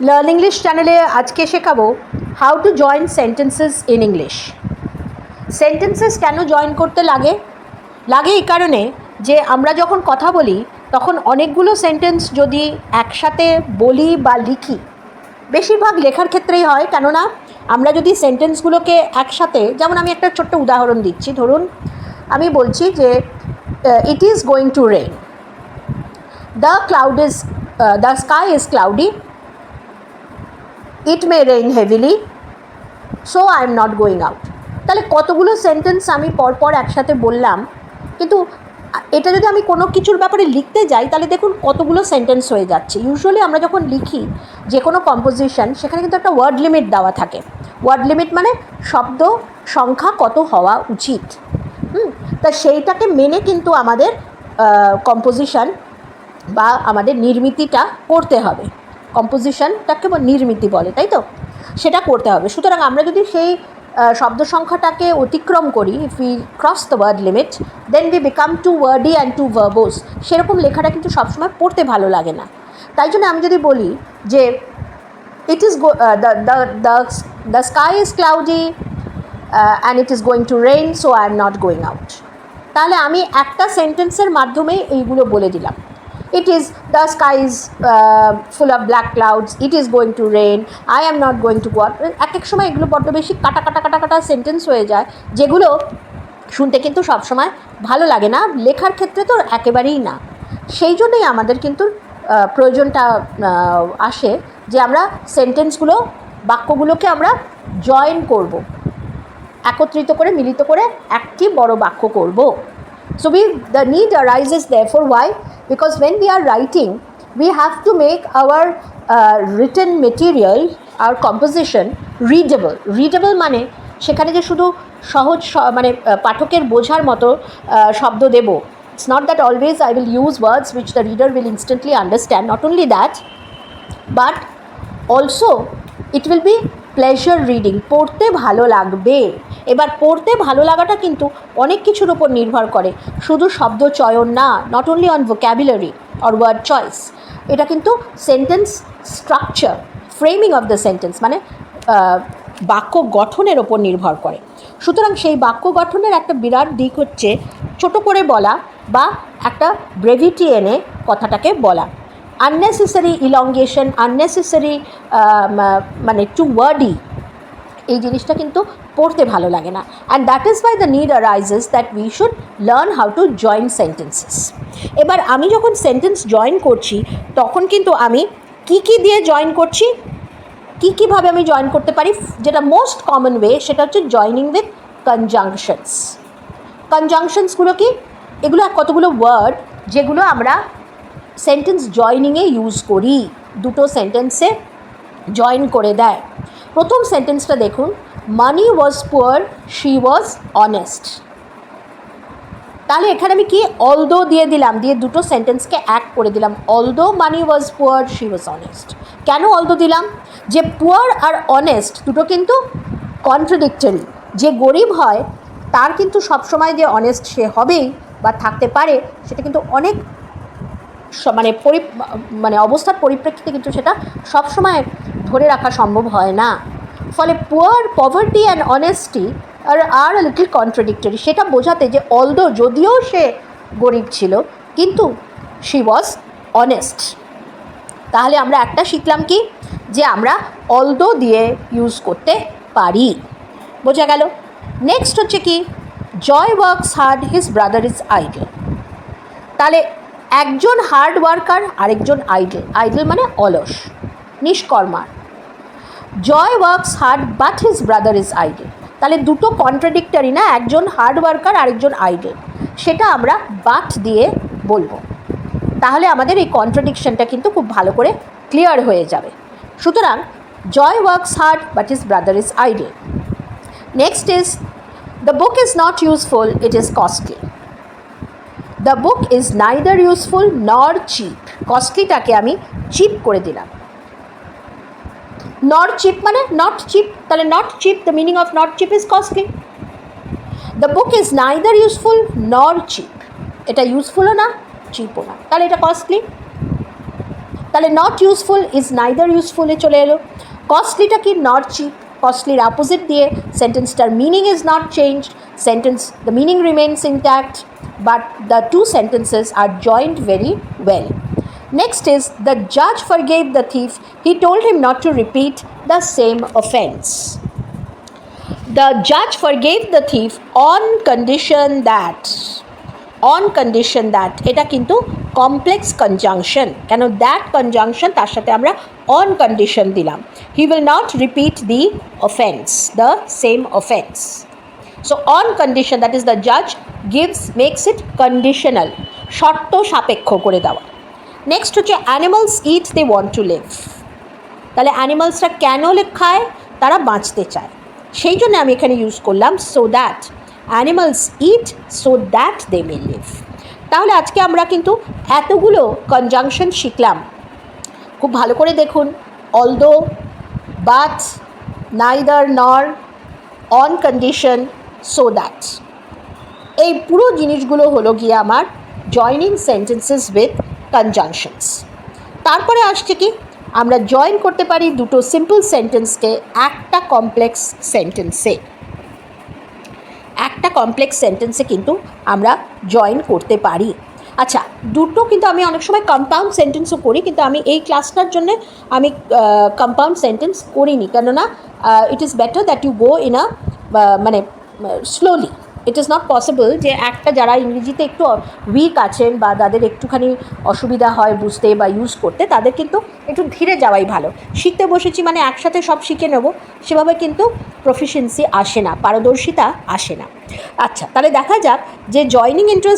Learn English চ্যানেলে আজকে শেখাবো how to join sentences in English. Sentences কেন জয়েন করতে লাগে এই কারণে যে আমরা যখন কথা বলি তখন অনেকগুলো সেন্টেন্স যদি একসাথে বলি বা লিখি, বেশিরভাগ লেখার ক্ষেত্রেই হয়, কেননা আমরা যদি সেন্টেন্সগুলোকে একসাথে, যেমন আমি একটা ছোট্ট উদাহরণ দিচ্ছি, ধরুন আমি বলছি যে it is going to rain, the sky is cloudy, it may rain heavily, so I am not going out. তাহলে কতগুলো সেন্টেন্স আমি পরপর একসাথে বললাম, কিন্তু এটা যদি আমি কোনো কিছুর ব্যাপারে লিখতে যাই তাহলে দেখুন কতগুলো সেন্টেন্স হয়ে যাচ্ছে। ইউজুয়ালি আমরা যখন লিখি যে কোনো কম্পোজিশন, সেখানে কিন্তু একটা ওয়ার্ড লিমিট দেওয়া থাকে। ওয়ার্ড লিমিট মানে শব্দ সংখ্যা কত হওয়া উচিত। তা সেইটাকে মেনে কিন্তু আমাদের কম্পোজিশন বা আমাদের নির্মিতিটা করতে হবে। কম্পোজিশনটাকে নির্মিতি বলে, তাই তো? সেটা করতে হবে। সুতরাং আমরা যদি সেই শব্দ সংখ্যাটাকে অতিক্রম করি, if we cross the word limit, then we become too wordy and too verbose. সেরকম লেখাটা কিন্তু সবসময় পড়তে ভালো লাগে না। তাই জন্য আমি যদি বলি যে it is the sky is cloudy and it is going to rain, so I am not going out, তাহলে আমি একটা সেন্টেন্সের মাধ্যমে এইগুলো বলে দিলাম। It is, the sky is full of black clouds, it is going to rain, I am not going to go out। এক সময় এগুলো বড্ড বেশি কাটা সেন্টেন্স হয়ে যায়, যেগুলো শুনতে কিন্তু সবসময় ভালো লাগে না, লেখার ক্ষেত্রে তো একেবারেই না। সেই জন্যই আমাদের কিন্তু প্রয়োজনটা আসে যে আমরা সেন্টেন্সগুলো, বাক্যগুলোকে আমরা জয়েন করব, একত্রিত করে, মিলিত করে একটি বড় বাক্য করব। So the need arises therefore. Why? Because when we are writing, we have to make our written material, our composition readable. Readable মানে সেখানে যে শুধু সহজ মানে পাঠকের বোঝার মতো শব্দ দেব। It's not that always I will use words which the reader will instantly understand. Not only that, but also it will be pleasure reading, পড়তে ভালো লাগবে। এবার পড়তে ভালো লাগাটা কিন্তু অনেক কিছুর ওপর নির্ভর করে, শুধু শব্দ চয়ন না, not only on vocabulary or word choice. এটা কিন্তু sentence structure, framing of the sentence, মানে বাক্য গঠনের ওপর নির্ভর করে। সুতরাং সেই বাক্য গঠনের একটা বিরাট দিক হচ্ছে ছোট করে বলা বা একটা ব্রেভিটি এনে কথাটাকে বলা। আননেসেসারি ইলংগেশন, আননেসেসারি মানে টু ওয়ার্ডি, এই জিনিসটা কিন্তু পড়তে ভালো লাগে না। And that is why the need arises that we should learn how to join sentences. এবার আমি যখন সেন্টেন্স জয়েন করছি তখন কিন্তু আমি কী দিয়ে জয়েন করছি, কীভাবে আমি জয়েন করতে পারি, যেটা মোস্ট কমন ওয়ে সেটা হচ্ছে জয়নিং উইথ কনজাংশনস। কনজাংশনসগুলো কি? এগুলো কতগুলো ওয়ার্ড যেগুলো আমরা সেন্টেন্স জয়নিংয়ে ইউজ করি, দুটো সেন্টেন্সে জয়েন করে দেয়। প্রথম সেন্টেন্সটা দেখুন, মানি ওয়াজ পুয়ার, শি ওয়াজ অনেস্ট। তাহলে এখানে আমি কি অলদো দিয়ে দিলাম, দিয়ে দুটো সেন্টেন্সকে এক করে দিলাম। Although money was poor, she was honest. কেন অলদো দিলাম? যে পুয়ার আর অনেস্ট দুটো কিন্তু কন্ট্রাডিক্টরি। যে গরিব হয় তার কিন্তু সবসময় যে অনেস্ট সে হবেই বা থাকতে পারে, সেটা কিন্তু অনেক মানে অবস্থার পরিপ্রেক্ষিতে কিন্তু সেটা সবসময় ধরে রাখা সম্ভব হয় না। ফলে পুয়ার, পভার্টি অ্যান্ড অনেস্টি আর লিটল কন্ট্রাডিক্টরি। সেটা বোঝাতে যে অলদো, যদিও সে গরিব ছিল, কিন্তু শি ওয়াজ অনেস্ট। তাহলে আমরা একটা শিখলাম কি, যে আমরা অলদো দিয়ে ইউজ করতে পারি। বোঝা গেল? নেক্সট হচ্ছে কি, Joy works hard, his brother is idle. তাহলে একজন হার্ড ওয়ার্কার, আরেকজন আইডল। আইডল মানে অলস, নিষ্কর্মা। Joy works hard but his brother is idle. তাহলে দুটো কন্ট্রাডিক্টরি না, একজন হার্ড ওয়ার্কার, আরেকজন আইডল, সেটা আমরা বাট দিয়ে বলবো। তাহলে আমাদের এই কন্ট্রাডিকশনটা কিন্তু খুব ভালো করে ক্লিয়ার হয়ে যাবে। সুতরাং Joy works hard but his brother is idle. Next is, the book is not useful, it is costly. The book is neither useful nor cheap. কস্টলিটাকে আমি চিপ করে দিলাম। নর চিপ মানে নট চিপ, তাহলে not cheap, the meaning of not cheap is costly. The book is neither useful nor cheap, এটা ইউজফুলও না, চিপও না, তাহলে এটা কস্টলি। তাহলে নট ইউজফুল ইজ নাইদার ইউজফুলে চলে এলো। কস্টলিটা কি? Not cheap. কস্টলির অপোজিট দিয়ে সেন্টেন্সটার meaning is not changed, sentence the meaning remains intact, but the two sentences are joined very well. Next is the judge forgave the thief. He told him not to repeat the same offense. The judge forgave the thief on condition that এটা কিন্তু complex conjunction, কেন that conjunction তার সাথে আমরা on condition দিলাম। He will not repeat the offence, the same offence. So on condition, that is the judge makes it conditional, শর্ত সাপেক্ষ করে দেওয়া। নেক্সট হচ্ছে animals eat they want to live. তাহলে অ্যানিমালসরা কেন খায়? তারা বাঁচতে চায়, সেই জন্য আমি এখানে ইউজ করলাম so that. Animals eat so that they may live. তাহলে আজকে আমরা কিন্তু এতগুলো কনজাংশন শিখলাম, খুব ভালো করে দেখুন। অলদো, বাট, নাইদার, নর, অন কন্ডিশন, সো দ্যাট, এই পুরো জিনিসগুলো হলো গিয়ে আমার জয়নিং সেন্টেন্সেস উইথ কনজাংশনস। তারপরে আসছে কি, আমরা জয়েন করতে পারি দুটো সিম্পল সেন্টেন্সকে একটা কমপ্লেক্স সেন্টেন্সে কিন্তু আমরা জয়েন করতে পারি। আচ্ছা, দুটো কিন্তু আমি অনেক সময় কম্পাউন্ড সেন্টেন্সও করি, কিন্তু আমি এই ক্লাসটার জন্য আমি কম্পাউন্ড সেন্টেন্স করিনি, কেননা it is better that you go in a মানে slowly. It is not possible যে একটা যারা ইংরেজিতে একটু উইক আছেন বা তাদের একটুখানি অসুবিধা হয় বুঝতে বা ইউজ করতে, তাদের কিন্তু একটু ধীরে যাওয়াই ভালো। শিখতে বসেছি মানে একসাথে সব শিখে নেব, সেভাবে কিন্তু প্রফিসিয়েন্সি আসে না, পারদর্শিতা আসে না। আচ্ছা, তাহলে দেখা যাক যে joining into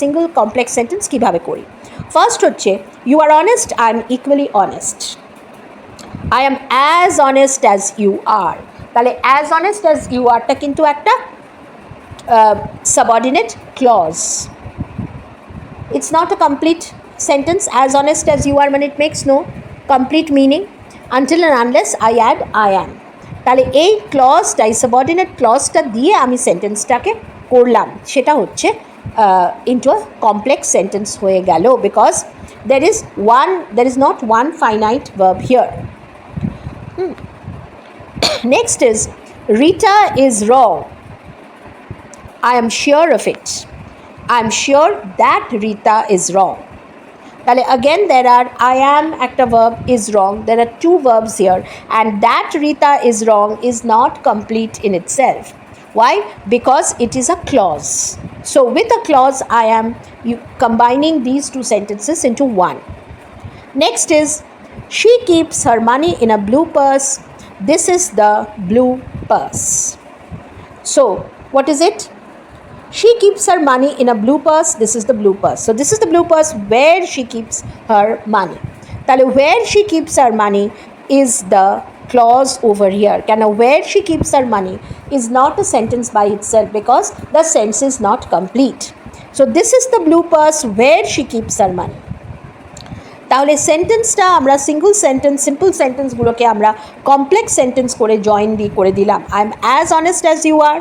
single complex sentence কীভাবে করি। ফার্স্ট হচ্ছে you are honest, I am equally honest. I am as honest as you are. তাহলে অ্যাজ অনেস্ট অ্যাজ ইউ আরটা কিন্তু একটা subordinate clause, it's not a complete sentence. As honest as you are মানে it makes no complete meaning until and unless I add I am. তাহলে এই ক্লজটা, এই subordinate ক্লজটা দিয়ে আমি সেন্টেন্সটাকে করলাম, সেটা হচ্ছে ইন্টু আ কমপ্লেক্স সেন্টেন্স হয়ে গেল, because there is not one finite verb here. Next is Rita is wrong. I am sure of it. I am sure that Rita is wrong. Tale again there are I am একটা verb is wrong. There are two verbs here, and that Rita is wrong is not complete in itself. Why? Because it is a clause. So with a clause I am combining these two sentences into one. Next is she keeps her money in a blue purse. This is the blue purse. So what is it? She keeps her money in a blue purse. This is the blue purse. So this is the blue purse where she keeps her money. Tale where she keeps her money is the clause over here. Can where she keeps her money is not a sentence by itself, because the sentence is not complete. So this is the blue purse where she keeps her money. তাহলে সেন্টেন্সটা আমরা simple সেন্টেন্সগুলোকে আমরা complex sentence করে করে দিলাম। I am as honest as you are,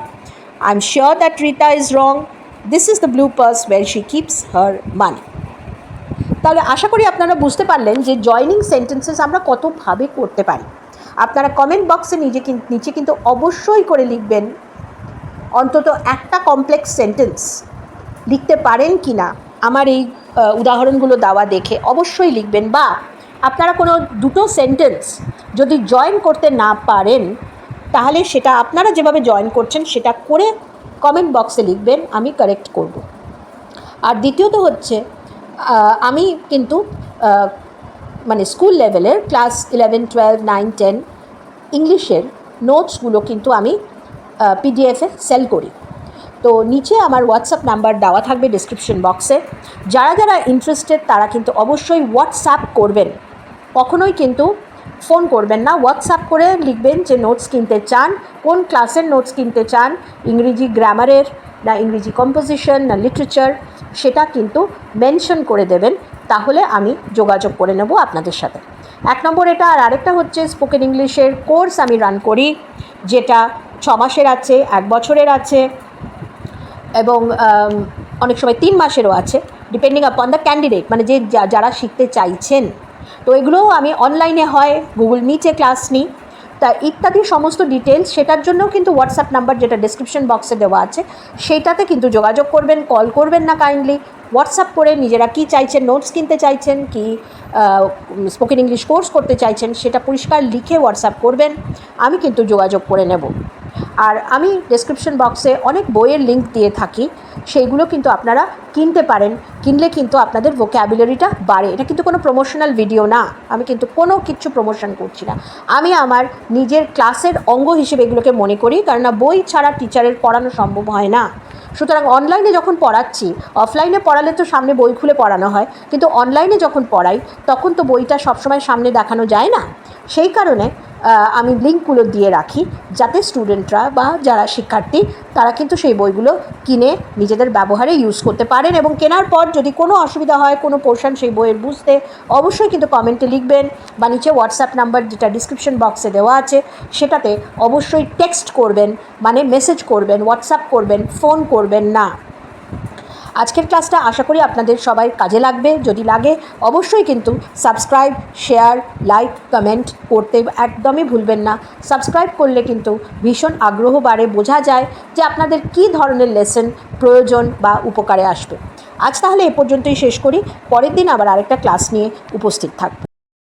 I am sure that Rita is wrong, this is the blue purse where she keeps her money. তাহলে আশা করি আপনারা বুঝতে পারলেন যে জয়নিং সেন্টেন্সেস আমরা কতভাবে করতে পারি। আপনারা কমেন্ট বক্সে নিচে কিন্তু অবশ্যই করে লিখবেন অন্তত একটা কমপ্লেক্স সেন্টেন্স লিখতে পারেন কি না আমার এই উদাহরণগুলো দেওয়া দেখে অবশ্যই লিখবেন। বা আপনারা কোনো দুটো সেন্টেন্স যদি জয়েন করতে না পারেন, তাহলে সেটা আপনারা যেভাবে জয়েন করছেন সেটা করে কমেন্ট বক্সে লিখবেন, আমি কারেক্ট করব। আর দ্বিতীয়ত হচ্ছে আমি কিন্তু মানে স্কুল লেভেলের ক্লাস 11, 12, 9, 10 ইংলিশের নোটসগুলো কিন্তু আমি পিডিএফে সেল করি। তো নিচে আমার হোয়াটসঅ্যাপ নাম্বার দেওয়া থাকবে ডিসক্রিপশন বক্সে। যারা যারা ইন্টারেস্টেড তারা কিন্তু অবশ্যই হোয়াটসঅ্যাপ করবেন, কখনোই কিন্তু ফোন করবেন না। হোয়াটসঅ্যাপ করে লিখবেন যে নোটস কিনতে চান, কোন ক্লাসের নোটস কিনতে চান, ইংরেজি গ্রামারের না ইংরেজি কম্পোজিশন না লিটারেচার, সেটা কিন্তু মেনশন করে দেবেন, তাহলে আমি যোগাযোগ করে নেব আপনাদের সাথে। 1 নম্বর এটা। আর আরেকটা হচ্ছে স্পোকেন ইংলিশের কোর্স আমি রান করি, যেটা 6 মাসের আছে, 1 বছরের আছে এবং অনেক সময় 3 মাসেরও আছে। ডিপেন্ডিং আপন দ্য ক্যান্ডিডেট, মানে যে যারা শিখতে চাইছেন। তো এগুলোও আমি অনলাইনে হয়, গুগল মিটে ক্লাস নিই, তা ইত্যাদি সমস্ত ডিটেলস, সেটার জন্যও কিন্তু হোয়াটসঅ্যাপ নাম্বার যেটা ডেসক্রিপশন বক্সে দেওয়া আছে সেইটাতে কিন্তু যোগাযোগ করবেন, কল করবেন না কাইন্ডলি, হোয়াটসঅ্যাপ করে নিজেরা কী চাইছেন, নোটস কিনতে চাইছেন কি স্পোকেন ইংলিশ কোর্স করতে চাইছেন সেটা পরিষ্কার লিখে হোয়াটসঅ্যাপ করবেন, আমি কিন্তু যোগাযোগ করে নেব। আর আমি ডেসক্রিপশন বক্সে অনেক বইয়ের লিঙ্ক দিয়ে থাকি, সেইগুলো কিন্তু আপনারা কিনতে পারেন, কিনলে কিন্তু আপনাদের ভোক্যাবুলারিটা বাড়ে। এটা কিন্তু কোনো প্রমোশনাল ভিডিও না, আমি কিন্তু কোনো কিছু প্রমোশন করছি না, আমি আমার নিজের ক্লাসের অঙ্গ হিসেবে এগুলোকে মনে করি, কারণ বই ছাড়া টিচারের পড়ানো সম্ভব হয় না। সুতরাং অনলাইনে যখন পড়াচ্ছি, অফলাইনে পড়ালে তো সামনে বই খুলে পড়ানো হয়, কিন্তু অনলাইনে যখন পড়াই তখন তো বইটা সবসময় সামনে দেখানো যায় না, সেই কারণে আমি লিঙ্কগুলো দিয়ে রাখি যাতে স্টুডেন্টরা বা যারা শিক্ষার্থী তারা কিন্তু সেই বইগুলো কিনে নিজেদের ব্যবহারে ইউজ করতে পারেন। এবং কেনার পর যদি কোনো অসুবিধা হয়, কোনো পোর্শন সেই বইয়ের বুঝতে, অবশ্যই কিন্তু কমেন্টে লিখবেন, বা নিচে হোয়াটসঅ্যাপ নাম্বার যেটা ডিসক্রিপশন বক্সে দেওয়া আছে সেটাতে অবশ্যই টেক্সট করবেন, মানে মেসেজ করবেন, হোয়াটসঅ্যাপ করবেন, ফোন করবেন না। আজকের ক্লাসটা আশা করি আপনাদের সবাই কাজে লাগবে, যদি লাগে অবশ্যই কিন্তু সাবস্ক্রাইব, শেয়ার, লাইক, কমেন্ট করতে একদমই ভুলবেন না। সাবস্ক্রাইব করলে কিন্তু ভীষণ আগ্রহ বাড়ে, বোঝা যায় যে আপনাদের কী ধরনের লেসন প্রয়োজন বা উপকারে আসবে। আজ তাহলে এ পর্যন্তই শেষ করি, পরের দিন আবার আরেকটা ক্লাস নিয়ে উপস্থিত থাকব।